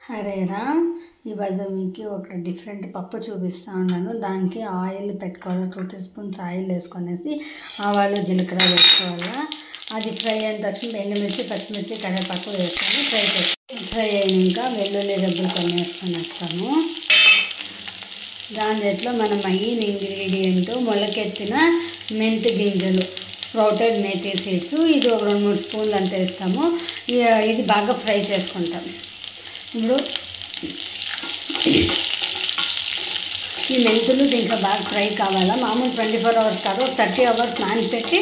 హరే రామ్. ఈరోజు మీకు ఒక డిఫరెంట్ పప్పు చూపిస్తూ ఉన్నాను. దానికి ఆయిల్ పెట్టుకోవాలి, 2 teaspoons ఆయిల్ వేసుకొనేసి ఆవాలు జీలకర్ర వేసుకోవాలి. అది ఫ్రై అయిన తర్వాత ఎండుమిర్చి పచ్చిమిర్చి కరివేపాకు వేసుకొని ఫ్రై అయినాక వెల్లుల్లి రెబ్బలు కొన్ని వేస్తాము. దాంట్లో మనం మెయిన్ ఇంగ్రీడియంట్ మొలకెత్తిన మెంతి గింజలు, స్ప్రౌటెడ్ మేథీ సీడ్స్. ఇది ఒక 2-3 స్పూన్లు అంత వేస్తాము. ఇది బాగా ఫ్రై చేసుకుంటాం. ఇప్పుడు ఈ మెంతులు దీంట్లో బాగా ఫ్రై కావాలా. మామూలు 24 hours కాదు, 30 hours నానబెట్టి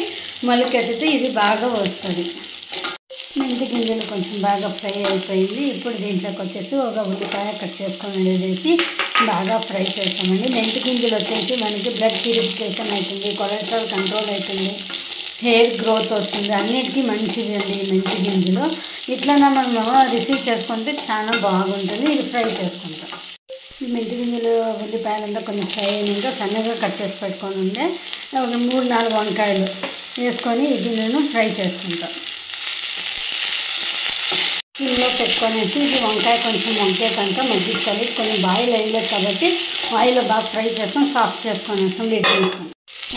మొలకెత్తితే ఇది బాగా వస్తుంది. మెంతి గింజలు కొంచెం బాగా ఫ్రై అయిపోయింది. ఇప్పుడు దీంట్లోకి వచ్చేసి ఒక ఉల్లిపాయ కట్ చేసుకొని వేసి బాగా ఫ్రై చేస్తామండి. మెంతి గింజలు వచ్చేసి మనకి బ్లడ్ ప్యూరిఫికేషన్ అవుతుంది, కొలెస్ట్రాల్ కంట్రోల్ అవుతుంది, హెయిర్ గ్రోత్ వస్తుంది, అన్నిటికీ మంచిది అండి ఈ మెంతి గింజలు. ఇట్లా మనం రిసీవ్ చేసుకుంటే చాలా బాగుంటుంది. ఇది ఫ్రై చేసుకుంటాం. ఈ మెంతి గింజలు ఉల్లిపాయలంతా కొంచెం ఫ్రై అయినాక సన్నగా కట్ చేసి పెట్టుకొని ఉండే ఒక 3-4 వంకాయలు వేసుకొని ఇది నేను ఫ్రై చేసుకుంటాం. ఇందులో పెట్టుకొనేసి ఇది వంకాయ కొంచెం వంకాయ కనుక మగ్గించుకోవాలి. కొంచెం బాయిల్ అయ్యలేదు కాబట్టి ఆయిల్లో బాగా ఫ్రై చేసుకొని సాఫ్ట్ చేసుకొనేస్తాం. వీటిని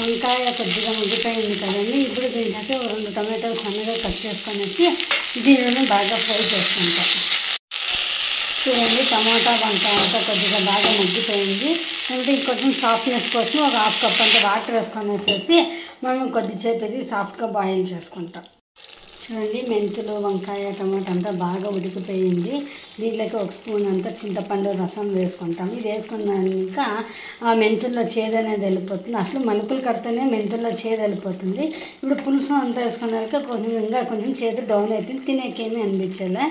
వంకాయ కొద్దిగా మగ్గిపోయింది కదండి. ఇప్పుడు దీంట్లోకి 2 టమాటాలు సన్నగా కట్ చేసుకొనేసి దీనిని బాగా ఫ్రై చేసుకుంటాం. చూడండి, టమాటా వంకాయ అంతా కొద్దిగా బాగా మగ్గిపోయింది. అంటే ఇంకొంచెం సాఫ్ట్నెస్ కోసం ఒక 1/2 cup అంత వాటర్ వేసుకొనేసేసి మనం కొద్దిసేపు ఇది సాఫ్ట్గా బాయిల్ చేసుకుంటాం. చూడండి, మెంతులు వంకాయ టమాటా అంతా బాగా ఉడికిపోయింది. దీంట్లోకి 1 స్పూన్ అంతా చింతపండు రసం వేసుకుంటాం. ఇది వేసుకున్నాక ఆ మెంతుల్లో చేదు అనేది వెళ్ళిపోతుంది. అసలు మలుపులు కడితేనే మెంతుల్లో చేదు వెళ్ళిపోతుంది. ఇప్పుడు పులుసు అంతా వేసుకున్నాక కొంచెం చేదు డౌన్ అయిపోయింది, తినేకేమీ అనిపించలే.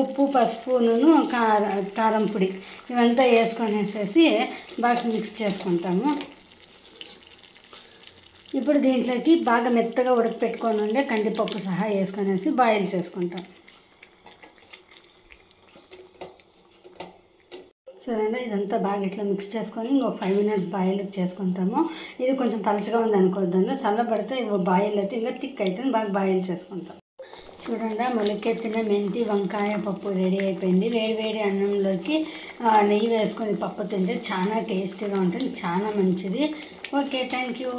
ఉప్పు, పసుపును, కారం పొడి ఇవంతా వేసుకొనేసేసి బాగా మిక్స్ చేసుకుంటాము. ఇప్పుడు దీంట్లోకి బాగా మెత్తగా ఉడకపెట్టుకొని ఉండే కందిపప్పు సహా వేసుకొనేసి బాయిల్ చేసుకుంటాం. చూడండి, ఇదంతా బాగా ఇట్లా మిక్స్ చేసుకొని ఇంకొక 5 minutes బాయిల్ చేసుకుంటాము. ఇది కొంచెం పలచగా ఉంది అనుకోవద్దండి, చల్లబడితే బాయిల్ అయితే ఇంకా థిక్ అయితే బాగా బాయిల్ చేసుకుంటాం. చూడండి, మొలకెత్తిన మెంతి వంకాయ పప్పు రెడీ అయిపోయింది. వేడి అన్నంలోకి నెయ్యి వేసుకొని పప్పు తింటే చాలా టేస్టీగా ఉంటుంది, చాలా మంచిది. Okay, thank you.